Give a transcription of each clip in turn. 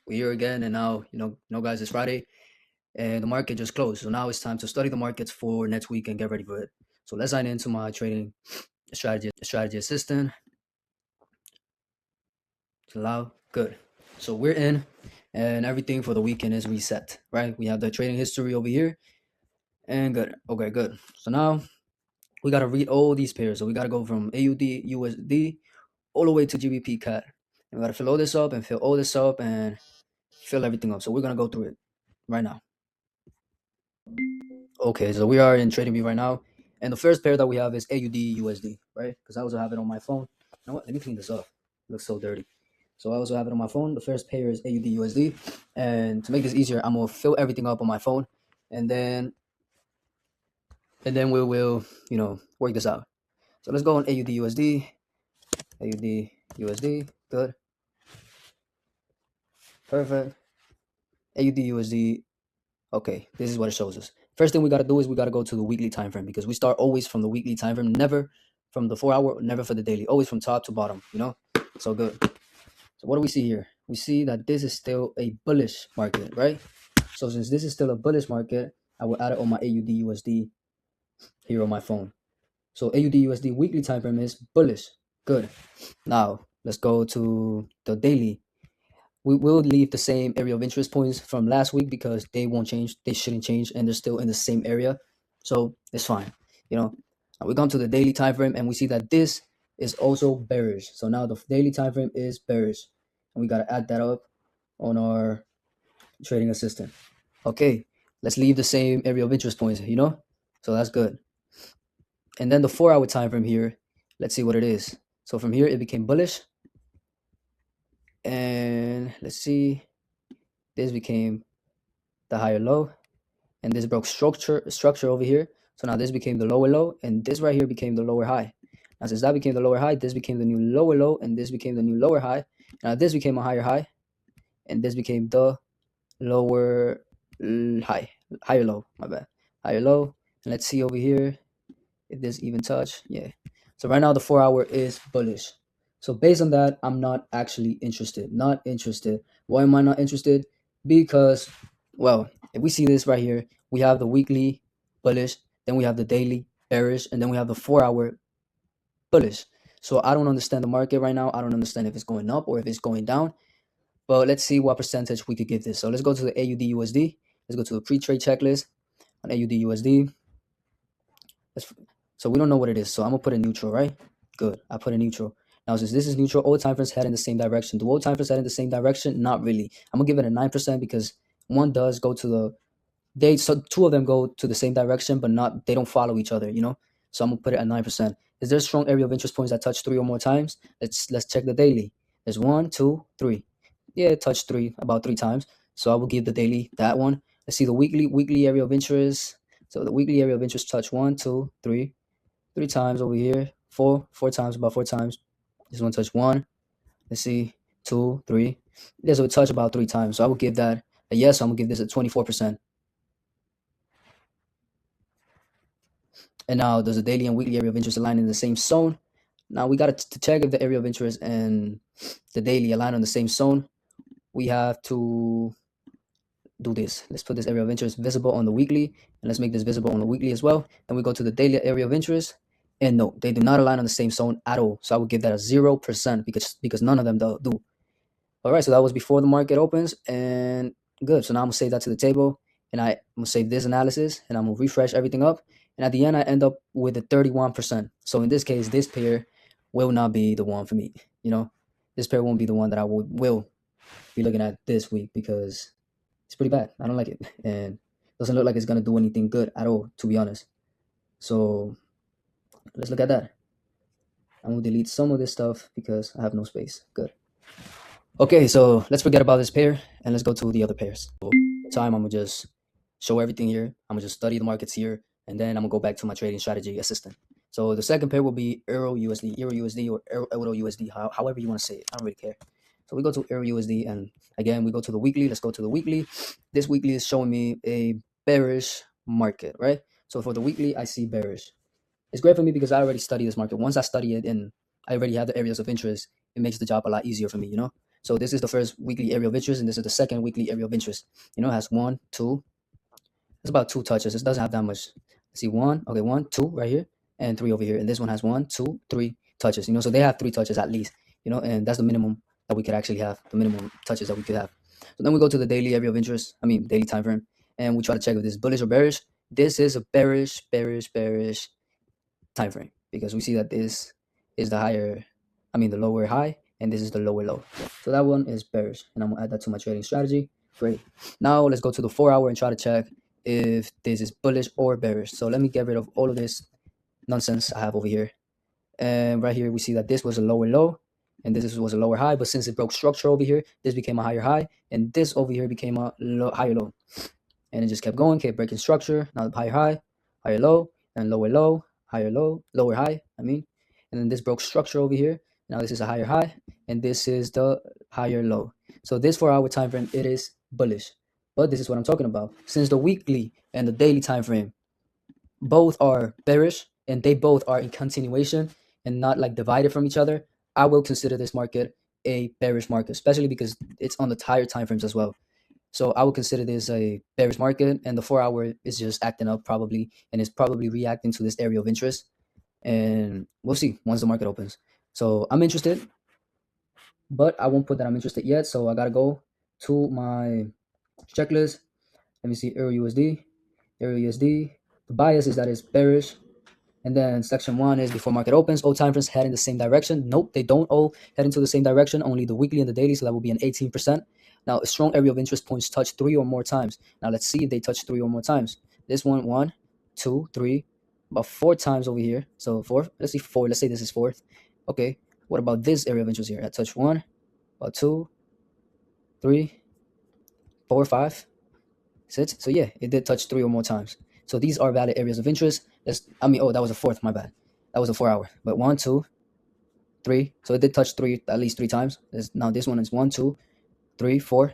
we're here again, and now guys, it's Friday, and the market just closed. So now it's time to study the markets for next week and get ready for it. So let's sign into my trading strategy assistant. Allow good. So we're in, and everything for the weekend is reset. Right? We have the trading history over here, and good. Okay, good. So now we gotta read all these pairs. So we gotta go from AUD, USD, all the way to GBP CAD. And we gotta fill all this up and fill all this up and fill everything up. So we're gonna go through it right now. Okay, so we are in TradingView right now, and the first pair that we have is AUD USD, right? Because I also have it on my phone. You know what? Let me clean this up. It looks so dirty. So I also have it on my phone. The first pair is AUD USD, and to make this easier, I'm gonna fill everything up on my phone, and then we will work this out. So let's go on AUD USD, AUD USD, good, perfect. AUD USD. Okay, this is what it shows us. First thing we gotta do is we gotta go to the weekly time frame because we start always from the weekly time frame, never from the 4 hour, never for the daily, always from top to bottom. So good. So what do we see here? We see that this is still a bullish market, right? So since this is still a bullish market, I will add it on my AUD USD here on my phone. So AUD USD weekly time frame is bullish. Good. Now let's go to the daily. We will leave the same area of interest points from last week because they won't change. They shouldn't change, and they're still in the same area, so it's fine. Now we come to the daily time frame, and we see that this is also bearish. So now the daily time frame is bearish, and we gotta add that up on our trading assistant. Okay, let's leave the same area of interest points. So that's good. And then the 4 hour time frame here, let's see what it is. So from here, it became bullish, and let's see. This became the higher low, and this broke structure over here. So now this became the lower low, and this right here became the lower high. Now since that became the lower high, this became the new lower low, and this became the new lower high. Now this became a higher high, and this became the lower higher low. My bad, higher low. And let's see over here if this even touch. Yeah. So right now the 4 hour is bullish. So based on that, I'm not actually interested. Not interested. Why am I not interested? Because, well, if we see this right here, we have the weekly bullish, then we have the daily bearish, and then we have the 4 hour bullish. So I don't understand the market right now. I don't understand if it's going up or if it's going down. But let's see what percentage we could give this. So let's go to the AUD USD. Let's go to the pre-trade checklist on AUD USD. So we don't know what it is. So I'm gonna put it neutral, right? Good. I put it neutral. Now, since this is neutral, all time frames head in the same direction. Do all time frames head in the same direction? Not really. I'm gonna give it a 9% because one does go to so two of them go to the same direction, but they don't follow each other, So I'm gonna put it at 9%. Is there a strong area of interest points that touch 3 or more times? Let's check the daily. There's 1, 2, 3. Yeah, it touched about 3 times. So I will give the daily that one. Let's see the weekly area of interest. So the weekly area of interest touch 1, 2, 3. 3 times over here. Four times, about 4 times. This one touch 1. Let's see. 2, 3. This will touch about 3 times. So I will give that a yes. I'm gonna give this a 24%. And now does the daily and weekly area of interest align in the same zone? Now we got to check if the area of interest and the daily align on the same zone. We have to do this. Let's put this area of interest visible on the weekly, and let's make this visible on the weekly as well. Then we go to the daily area of interest, and no, they do not align on the same zone at all. So I would give that a 0% because none of them do. All right, so that was before the market opens, and good. So now I'm gonna save that to the table, and I'm gonna save this analysis, and I'm gonna refresh everything up, and at the end I end up with a 31%. So in this case, this pair will not be the one for me. This pair won't be the one that I will be looking at this week because it's pretty bad. I don't like it, and doesn't look like it's gonna do anything good at all, to be honest. So let's look at that. I'm gonna delete some of this stuff because I have no space. Good. Okay, so let's forget about this pair and let's go to the other pairs. I'm gonna just show everything here. I'm gonna just study the markets here, and then I'm gonna go back to my trading strategy assistant. So the second pair will be Euro USD, or Euro USD, however you want to say it. I don't really care. So we go to Euro USD, and again we go to the weekly. Let's go to the weekly. This weekly is showing me a bearish market, right? So for the weekly, I see bearish. It's great for me because I already study this market. Once I study it and I already have the areas of interest, it makes the job a lot easier for me, So this is the first weekly area of interest, and this is the second weekly area of interest. It has one, two. It's about two touches. It doesn't have that much. See, one, okay, one, two right here, and three over here. And this one has one, two, three touches. So they have three touches at least. And that's the minimum that we could actually have. The minimum touches that we could have. So then we go to the daily area of interest. Daily time frame, and we try to check if this is bullish or bearish. This is a bearish time frame because we see that this is the lower high, and this is the lower low. So that one is bearish, and I'm gonna add that to my trading strategy. Great. Now let's go to the 4 hour and try to check if this is bullish or bearish. So let me get rid of all of this nonsense I have over here. And right here we see that this was a lower low, and this was a lower high, but since it broke structure over here, this became a higher high, and this over here became a higher low. And it just kept going, kept breaking structure. Now higher high, higher low, and lower low, higher low, lower high, and then this broke structure over here. Now this is a higher high, and this is the higher low. So this 4 hour time frame, it is bullish. But this is what I'm talking about. Since the weekly and the daily time frame both are bearish, and they both are in continuation and not like divided from each other, I will consider this market a bearish market, especially because it's on the higher time frames as well. So I would consider this a bearish market, and the 4 hour is just acting up probably, and it's probably reacting to this area of interest. And we'll see once the market opens. So I'm interested, but I won't put that I'm interested yet. So I gotta go to my checklist. Let me see Euro USD. The bias is that it's bearish. And then section 1 is before market opens, all time frames head in the same direction. Nope, they don't all head into the same direction, only the weekly and the daily, so that will be an 18%. Now, a strong area of interest points touch 3 or more times. Now, let's see if they touch 3 or more times. This one, 1, 2, 3, about 4 times over here. So 4, let's see 4, let's say this is 4th. Okay, what about this area of interest here? I touch 1, about 2, 3, 4, 5, 6. So yeah, it did touch 3 or more times. So these are valid areas of interest. That was a 4th, my bad. That was a 4 hour. But 1, 2, 3. So it did touch 3 at least 3 times. Now this one is 1, 2, 3, 4,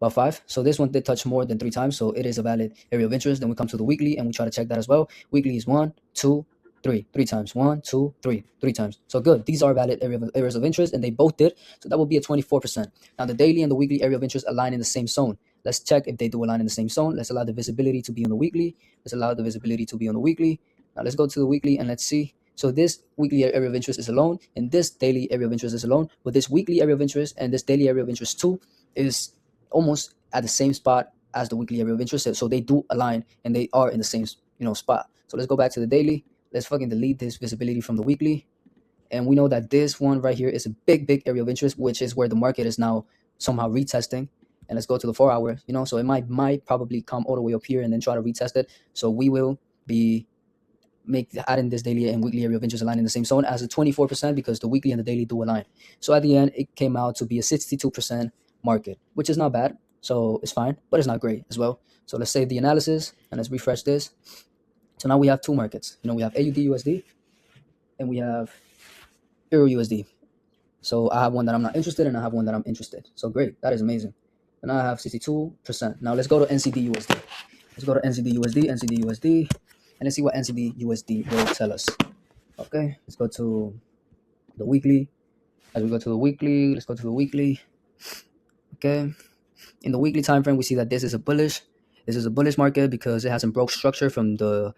about 5. So this one did touch more than 3 times. So it is a valid area of interest. Then we come to the weekly and we try to check that as well. Weekly is 1, 2, 3 times. 1, 2, 3 times. So good. These are valid areas of interest, and they both did. So that will be a 24%. Now the daily and the weekly area of interest align in the same zone. Let's check if they do align in the same zone. Let's allow the visibility to be on the weekly. Now let's go to the weekly and let's see. So this weekly area of interest is alone, and this daily area of interest is alone. But this weekly area of interest and this daily area of interest too is almost at the same spot as the weekly area of interest. So they do align, and they are in the same spot. So let's go back to the daily. Let's fucking delete this visibility from the weekly. And we know that this one right here is a big area of interest, which is where the market is now somehow retesting. And let's go to the 4 hour, so it might probably come all the way up here and then try to retest it. So we will be adding this daily and weekly area of interest align in the same zone as a 24%, because the weekly and the daily do align. So at the end, it came out to be a 62% market, which is not bad. So it's fine, but it's not great as well. So let's save the analysis and let's refresh this. So now we have 2 markets. We have AUD USD and we have Euro USD. So I have one that I'm not interested in, and I have one that I'm interested. So great, that is amazing. And I have 62%. Now let's go to NZD USD. And let's see what NZD USD will tell us. Okay, let's go to the weekly. As we go to the weekly, let's go to the weekly. Okay, in the weekly time frame, we see that this is a bullish market because it hasn't broke structure from the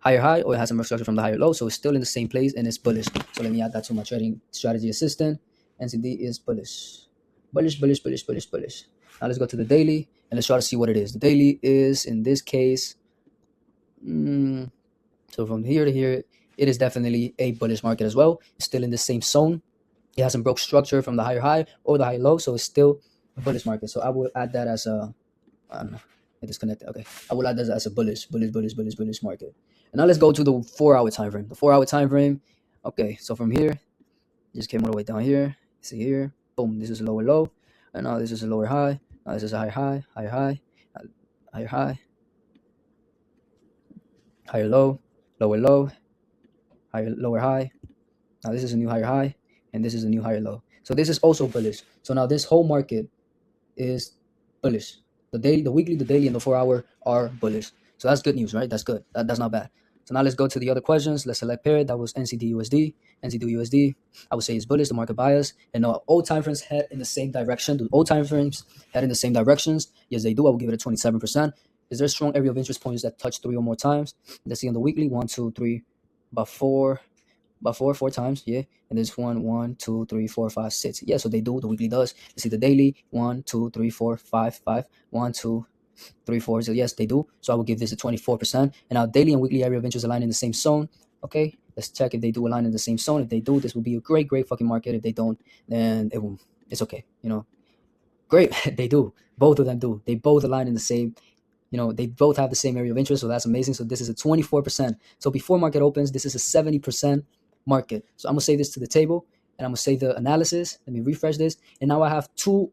higher high, or it hasn't broke structure from the higher low. So it's still in the same place and it's bullish. So let me add that to my trading strategy assistant. NZD is bullish. Now let's go to the daily and let's try to see what it is. The daily is, in this case, so from here to here, it is definitely a bullish market as well. It's still in the same zone. It hasn't broke structure from the higher high or the higher low, so it's still a bullish market. So I will add that as a, I don't know, I disconnected. Okay, I will add that as a bullish market. And now let's go to the 4 hour time frame. The 4 hour time frame. Okay, so from here, just came all the way down here. See here, boom. This is a lower low, and now this is a lower high. Now this is a higher high, higher low, lower low, lower high. Now this is a new higher high, and this is a new higher low. So this is also bullish. So now this whole market is bullish. The weekly, the daily, and the 4 hour are bullish. So that's good news, right? That's good. That's not bad. So now let's go to the other questions. Let's select pair. That was NZD/USD. NZD/USD. I would say is bullish. The market bias. And all time frames head in the same direction. Do all time frames head in the same directions? Yes, they do. I will give it a 27%. Is there strong area of interest points that touch 3 or more times? Let's see on the weekly. 1, 2, 3, about four times. Yeah. And there's 1, 2, 3, 4, 5, 6. Yeah, so they do. The weekly does. Let's see the daily. 1, 2, 3, 4, 5, 5. 1, 2, 3, 4. So yes, they do. So I will give this a 24%. And our daily and weekly area of interest align in the same zone. Okay, let's check if they do align in the same zone. If they do, this will be a great fucking market. If they don't, then it's okay. Great. They do. Both of them do. They both align in the same. They both have the same area of interest, so that's amazing. So this is a 24%. So before market opens, this is a 70% market. So I'm gonna save this to the table, and I'm gonna save the analysis. Let me refresh this, and now I have two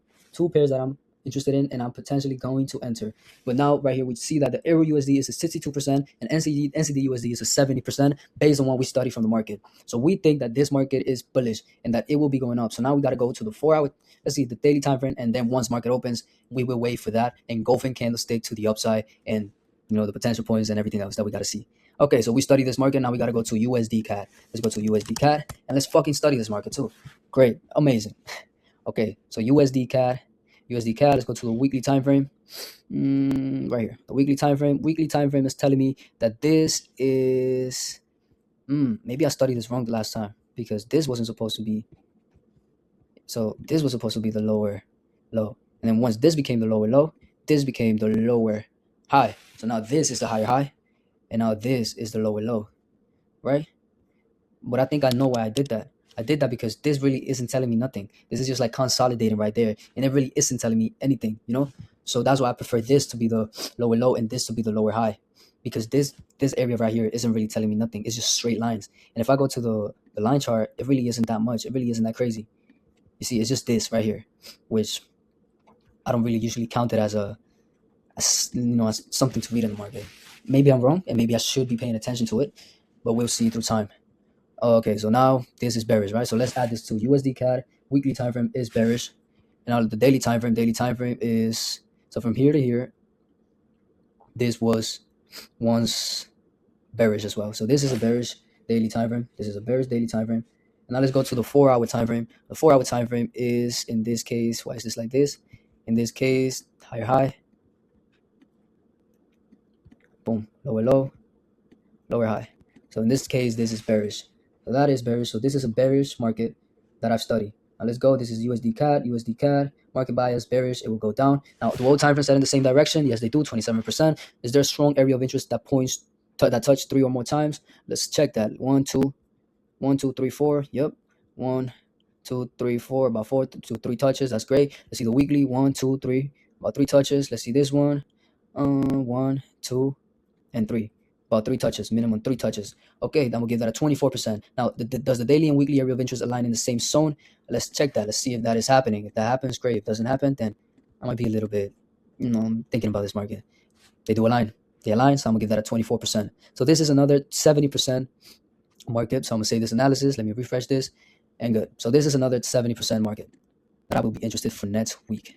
pairs that I'm interested in, and I'm potentially going to enter. But now right here we see that the Euro USD is a 62% and NCD USD is a 70% based on what we study from the market. So we think that this market is bullish and that it will be going up. So now we got to go to the 4-hour, let's see, the daily time frame, and then once market opens, we will wait for that engulfing candlestick to the upside and the potential points and everything else that we got to see. Okay, so we study this market. Now we got to go to USD CAD. Let's go to USD CAD and let's fucking study this market too. Great, amazing. Okay, so USD CAD, let's go to the weekly time frame. Right here, the weekly time frame. Weekly time frame is telling me that this is maybe I studied this wrong the last time, because this wasn't supposed to be. So this was supposed to be the lower low, and then once this became the lower low, this became the lower high. So now this is the higher high, and now this is the lower low, right? But I think I know why I did that. I did that because this really isn't telling me nothing. This is just like consolidating right there, and it really isn't telling me anything, So that's why I prefer this to be the lower low and this to be the lower high, because this area right here isn't really telling me nothing. It's just straight lines. And if I go to the line chart, it really isn't that much. It really isn't that crazy. You see, it's just this right here, which I don't really usually count it as as something to read in the market. Maybe I'm wrong, and maybe I should be paying attention to it, but we'll see through time. Okay, so now this is bearish, right? So let's add this to USD CAD. Weekly time frame is bearish, and now the daily time frame is, so from here to here, this was once bearish as well. So this is a bearish daily time frame. This is a bearish daily time frame. And now let's go to the 4-hour time frame. The 4-hour time frame is, in this case, why is this like this? In this case, higher high, boom, lower low, lower high. So in this case, this is bearish. So that is bearish. So this is a bearish market that I've studied. Now let's go. This is USD CAD. Market bias bearish. It will go down. Now, do all time frames head in the same direction? Yes, they do. 27%. Is there a strong area of interest that points that touch 3 or more times? Let's check that. 1, 2, 3, 4. Yep. 1, 2, 3, 4. About 4 to 3 touches. That's great. Let's see the weekly. 1, 2, 3. About 3 touches. Let's see this one. 1, 2, and 3. About 3 touches, minimum 3 touches. Okay, then we'll give that a 24%. Now, does the daily and weekly area of interest align in the same zone? Let's check that. Let's see if that is happening. If that happens, great. If it doesn't happen, then I might be a little bit, thinking about this market. They do align. They align, so I'm going to give that a 24%. So this is another 70% market. So I'm going to save this analysis. Let me refresh this. And good. So this is another 70% market that I will be interested for next week.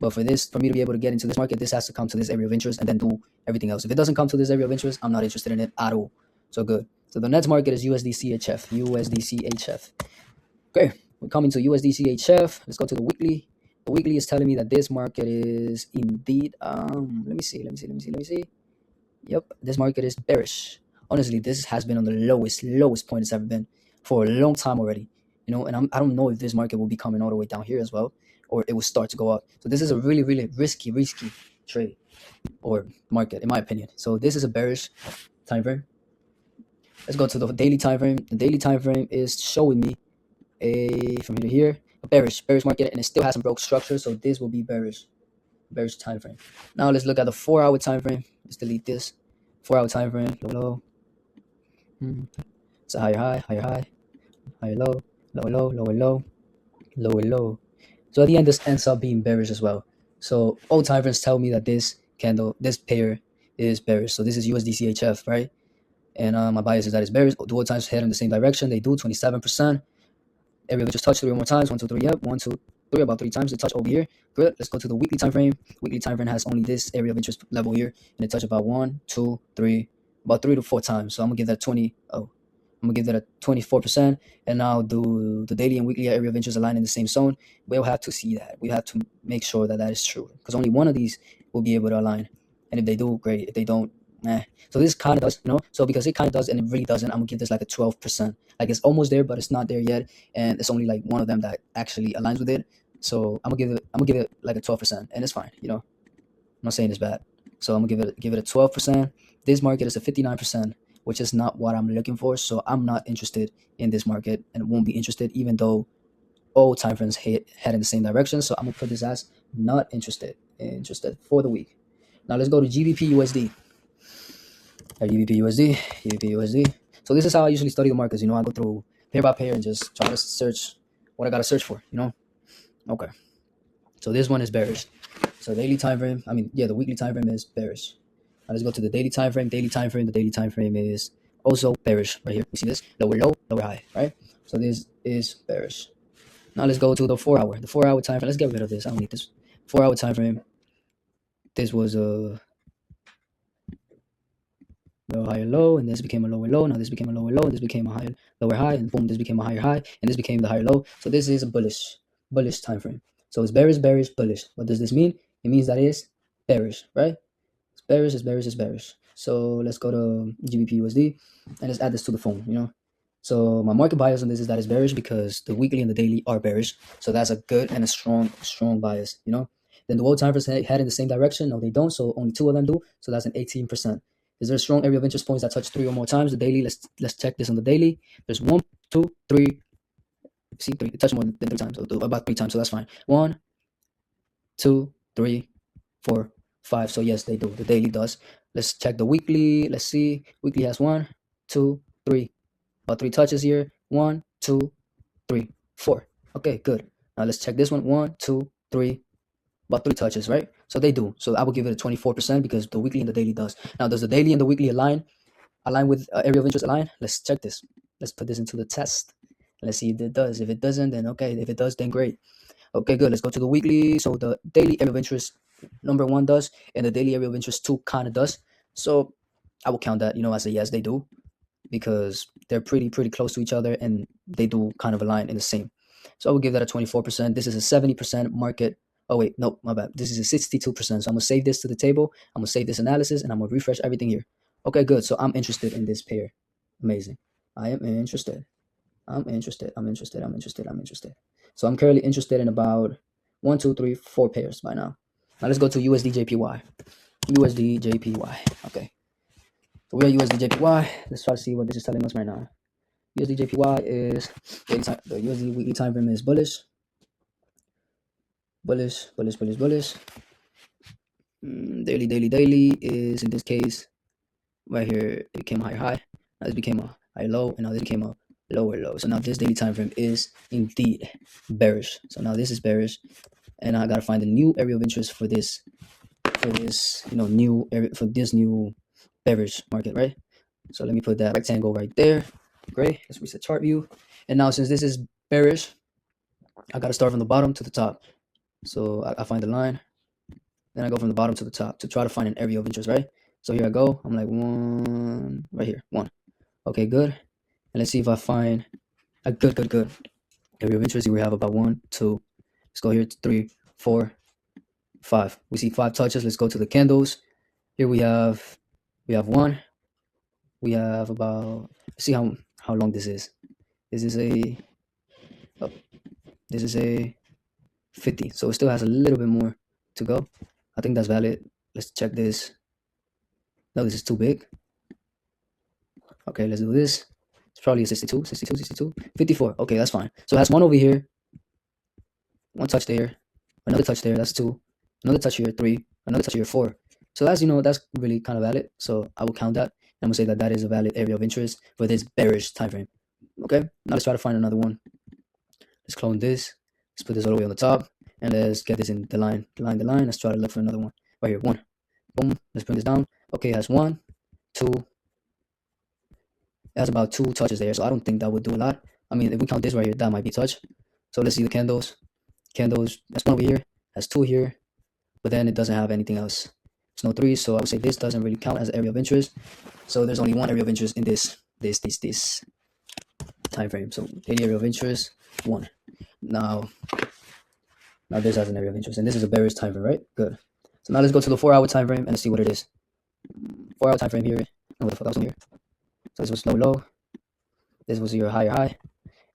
But for me to be able to get into this market, this has to come to this area of interest and then do everything else. If it doesn't come to this area of interest, I'm not interested in it at all. So good. So the next market is USD/CHF. USD/CHF. Okay, we're coming to USD/CHF. Let's go to the weekly. The weekly is telling me that this market is indeed. Let me see. Yep, this market is bearish. Honestly, this has been on the lowest point it's ever been for a long time already. And I don't know if this market will be coming all the way down here as well, or it will start to go up. So this is a really, really risky trade or market, in my opinion. So this is a bearish time frame. Let's go to the daily time frame. The daily time frame is showing me from here to here, a bearish market, and it still has some broke structure. So this will be bearish time frame. Now let's look at the 4-hour time frame. Let's delete this. 4-hour time frame, low. It's a higher high, higher low, lower low. So at the end, this ends up being bearish as well. So all time frames tell me that this pair is bearish. So this is USD/CHF, right? And my bias is that it's bearish. Do all times head in the same direction? They do. 27%. Area of interest touch 3 or more times. 1, 2, 3. Yep. 1, 2, 3. About 3 times. They touch over here. Good. Let's go to the weekly time frame. Weekly time frame has only this area of interest level here, and it touch about 1, 2, 3, about 3 to 4 times. So I'm gonna give that 20. Oh, I'm gonna give that a 24%. And now do the daily and weekly area of interest align in the same zone? We'll have to see that. We have to make sure that that is true because only one of these will be able to align. And if they do, great. If they don't, eh. So this kind of does, So because it kind of does and it really doesn't, I'm gonna give this like a 12%. Like it's almost there, but it's not there yet, and it's only like one of them that actually aligns with it. So I'm gonna give it like a 12%, and it's fine. I'm not saying it's bad. So I'm gonna give it a 12%. This market is a 59%, which is not what I'm looking for. So I'm not interested in this market and won't be interested, even though all time frames head in the same direction. So I'm gonna put this as not interested. Interested for the week. Now let's go to GBP USD. GBP USD, GBP USD. So this is how I usually study the markets. I go through pair by pair and just try to search what I gotta search for. Okay. So this one is bearish. So daily time frame. The weekly time frame is bearish. Now let's go to the daily time frame. The daily time frame is also bearish right here. You see this? Lower low, lower high, right? So this is bearish. Now let's go to the 4-hour. The 4-hour time frame. Let's get rid of this. I don't need this. 4-hour time frame. This was a lower higher low, and this became a lower low. Now this became a lower low, and this became a higher lower high, and boom, this became a higher high, and this became the higher low. So this is a bullish time frame. So it's bearish, bullish. What does this mean? It means that it's bearish, right? It's bearish, it's bearish, it's bearish. So let's go to GBP USD and let's add this to the phone. So my market bias on this is that it's bearish because the weekly and the daily are bearish. So that's a good and a strong bias. Then the world time frames head in the same direction. No, they don't. So only two of them do. So that's an 18%. Is there a strong area of interest points that touch 3 or more times? The daily, let's check this on the daily. There's 1, 2, 3. See, 3. It touched more than 3 times. So about 3 times. So that's fine. 1, 2, 3, 4, 5. So yes, they do. The daily does. Let's check the weekly. Let's see. Weekly has 1, 2, 3. About 3 touches here. 1, 2, 3, 4. Okay, good. Now let's check this one. 1, 2, 3. About 3 touches, right? So they do. So I will give it a 24% because the weekly and the daily does. Now, does the daily and the weekly align with area of interest align? Let's check this. Let's put this into the test. Let's see if it does. If it doesn't, then okay. If it does, then great. Okay, good. Let's go to the weekly. So the daily area of interest number 1 does, and the daily area of interest 2 kind of does. So I will count that, as a yes, they do, because they're pretty close to each other, and they do kind of align in the same. So I will give that a 24%. This is a 70% market. Oh wait, no, my bad. This is a 62%. So I'm gonna save this to the table. I'm gonna save this analysis, and I'm gonna refresh everything here. Okay, good. So I'm interested in this pair. Amazing. I am interested. I'm interested. So I'm currently interested in about 1, 2, 3, 4 pairs by now. Now let's go to USD JPY. USD JPY. Okay. So we are USD JPY. Let's try to see what this is telling us right now. USD JPY is the USD weekly time frame is bullish. Bullish. Daily is, in this case, right here, it became a higher high. Now this became a higher low, and now this became a lower low. So now this daily time frame is indeed bearish. So now this is bearish, and I gotta find a new area of interest for this new area, for this new bearish market, right? So let me put that rectangle right there. Great. Let's reset chart view. And now since this is bearish, I gotta start from the bottom to the top. So I find the line, then I go from the bottom to the top to try to find an area of interest, right? So here I go. I'm like 1 right here, 1. Okay, good. And let's see if I find a good area of interest. Here we have about 1, 2. Let's go here to 3, 4, 5. We see 5 touches. Let's go to the candles. Here we have 1. We have about, let's see how long this is. This is a 50. So it still has a little bit more to go. I think that's valid. Let's check this. No, this is too big. Okay, let's do this. It's probably a 62, 54. Okay, that's fine. So it has 1 over here, 1 touch there, another touch there, that's 2, another touch here, 3, another touch here, 4. So that's really kind of valid. So I will count that. I'm gonna say that is a valid area of interest for this bearish time frame. Okay, now let's try to find another one. Let's clone this. Let's put this all the way on the top, and let's get this in the line. Let's try to look for another one right here. 1. Boom. Let's bring this down. Okay, it has 1, 2. It has about 2 touches there, so I don't think that would do a lot. I mean, if we count this right here, that might be touch. So let's see the candles. That's 1 over here. That's 2 here, but then it doesn't have anything else. There's no 3, so I would say this doesn't really count as an area of interest. So there's only one area of interest in this time frame. So daily area of interest 1. Now this has an area of interest, and this is a bearish time frame, right? Good. So now let's go to the 4-hour time frame and see what it is. 4-hour time frame here. Oh, what the fuck that was here? So this was low. This was your higher high.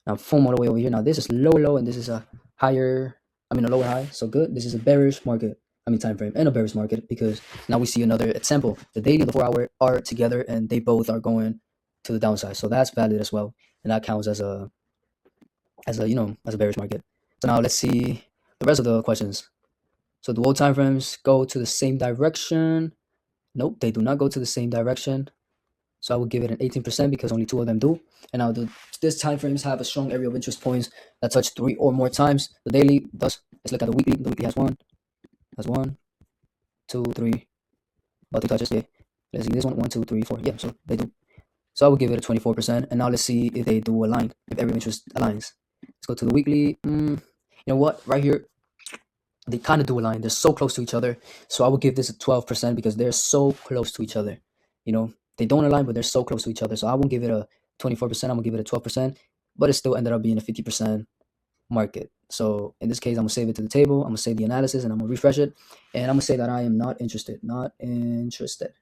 Now foam all the way over here. Now this is low, and this is a lower high. So good. This is a bearish market. Time frame and a bearish market, because now we see another example. The daily and the 4-hour are together, and they both are going to the downside. So that's valid as well, and that counts as a bearish market. So now let's see the rest of the questions. So do all time frames go to the same direction? Nope, they do not go to the same direction. So I would give it an 18% because only 2 of them do. And now this time frames have a strong area of interest points that touch 3 or more times. The daily does. Let's look at the weekly. The weekly has 1. That's 1, 2, 3. About 2 touches. Yeah. Let's see this one. 1, 2, 3, 4. Yeah, so they do. So I would give it a 24%. And now let's see if they do align. If area of interest aligns. Let's go to the weekly. You know what? Right here, they kind of do align. They're so close to each other. So I would give this a 12% because they're so close to each other. They don't align, but they're so close to each other. So I won't give it a 24%. I'm going to give it a 12%. But it still ended up being a 50% market. So in this case, I'm going to save it to the table. I'm going to save the analysis, and I'm going to refresh it. And I'm going to say that I am not interested. Not interested.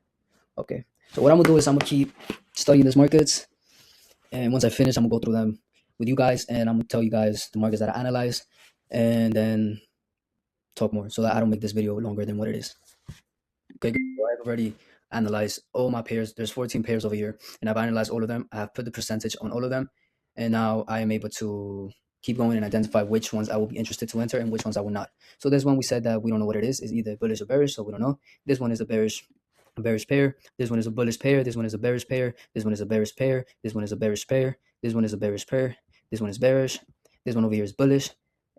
Okay. So what I'm going to do is I'm going to keep studying these markets. And once I finish, I'm going to go through them with you guys. And I'm going to tell you guys the markets that I analyzed. And then talk more so that I don't make this video longer than what it is. Okay. So I've already analyze all my pairs. There's 14 pairs over here, and I've analyzed all of them. I have put the percentage on all of them, and now I am able to keep going and identify which ones I will be interested to enter and which ones I will not. So this one we said that we don't know what it is. It's either bullish or bearish, so we don't know. This one is a bearish pair. This one is a bullish pair. This one is a bearish pair. This one is a bearish pair. This one is a bearish pair. This one is a bearish pair. This one is bearish. This one over here is bullish.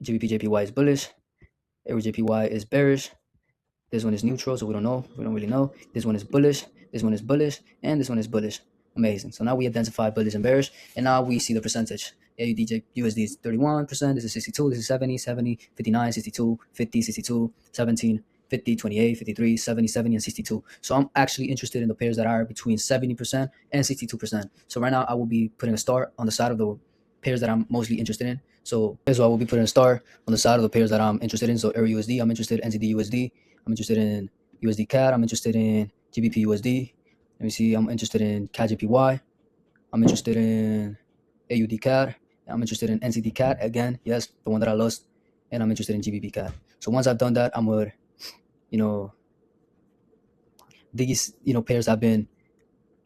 GBP JPY is bullish. Euro JPY is bearish. This one is neutral, so we don't know. We don't really know. This one is bullish. This one is bullish. And this one is bullish. Amazing. So now we identify bullish and bearish. And now we see the percentage. AUD USD is 31%. This is 62. This is 70, 70, 59, 62, 50, 62, 17, 50, 28, 53, 70, 70, and 62. So I'm actually interested in the pairs that are between 70% and 62%. So right now I will be putting a star on the side of the pairs that I'm mostly interested in. So I will be putting a star on the side of the pairs that I'm interested in. So Euro USD, I'm interested in NZD USD. I'm interested in USD CAD. I'm interested in GBP USD. Let me see. I'm interested in CAD JPY. I'm interested in AUD CAD. I'm interested in NZD CAD again. Yes, the one that I lost. And I'm interested in GBP CAD. So once I've done that, I'm gonna, these pairs have been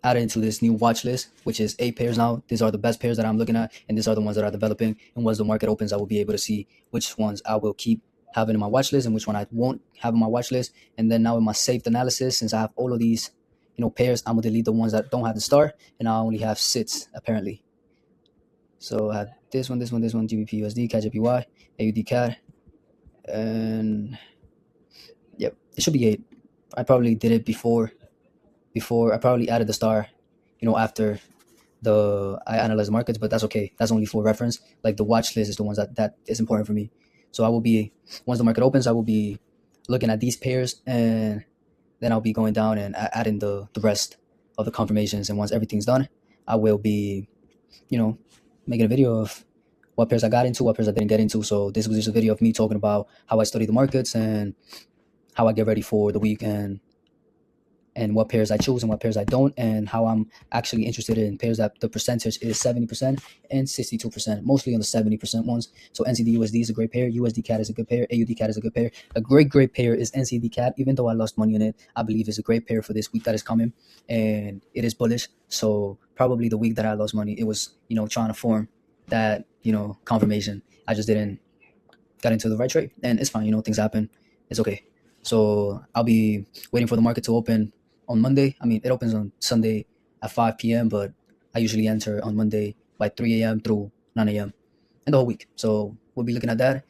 added into this new watch list, which is 8 pairs now. These are the best pairs that I'm looking at, and these are the ones that are developing. And once the market opens, I will be able to see which ones I will keep having in my watch list and which one I won't have in my watch list. And then now in my saved analysis, since I have all of these pairs, I'm gonna delete the ones that don't have the star, and I only have 6 apparently. So I have this one, GBP USD, CAD JPY, AUD CAD, and yep, it should be 8. I probably did it before I probably added the star after I analyzed markets, but that's okay. That's only for reference. Like the watch list is the ones that is important for me. So I will be, once the market opens, I will be looking at these pairs, and then I'll be going down and adding the rest of the confirmations. And once everything's done, I will be, making a video of what pairs I got into, what pairs I didn't get into. So this was just a video of me talking about how I study the markets and how I get ready for the week, and what pairs I choose and what pairs I don't, and how I'm actually interested in pairs that the percentage is 70% and 62%, mostly on the 70% ones. So NZD USD is a great pair. USD CAD is a good pair. AUD CAD is a good pair. A great pair is NZD CAD. Even though I lost money on it, I believe it's a great pair for this week that is coming, and it is bullish. So probably the week that I lost money, it was, trying to form that, confirmation. I just didn't get into the right trade, and it's fine. Things happen. It's okay. So I'll be waiting for the market to open on Monday. It opens on Sunday at 5 p.m., but I usually enter on Monday by 3 a.m. through 9 a.m. and the whole week. So we'll be looking at that.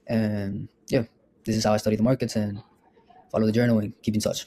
And yeah, this is how I study the markets and follow the journal and keep in touch.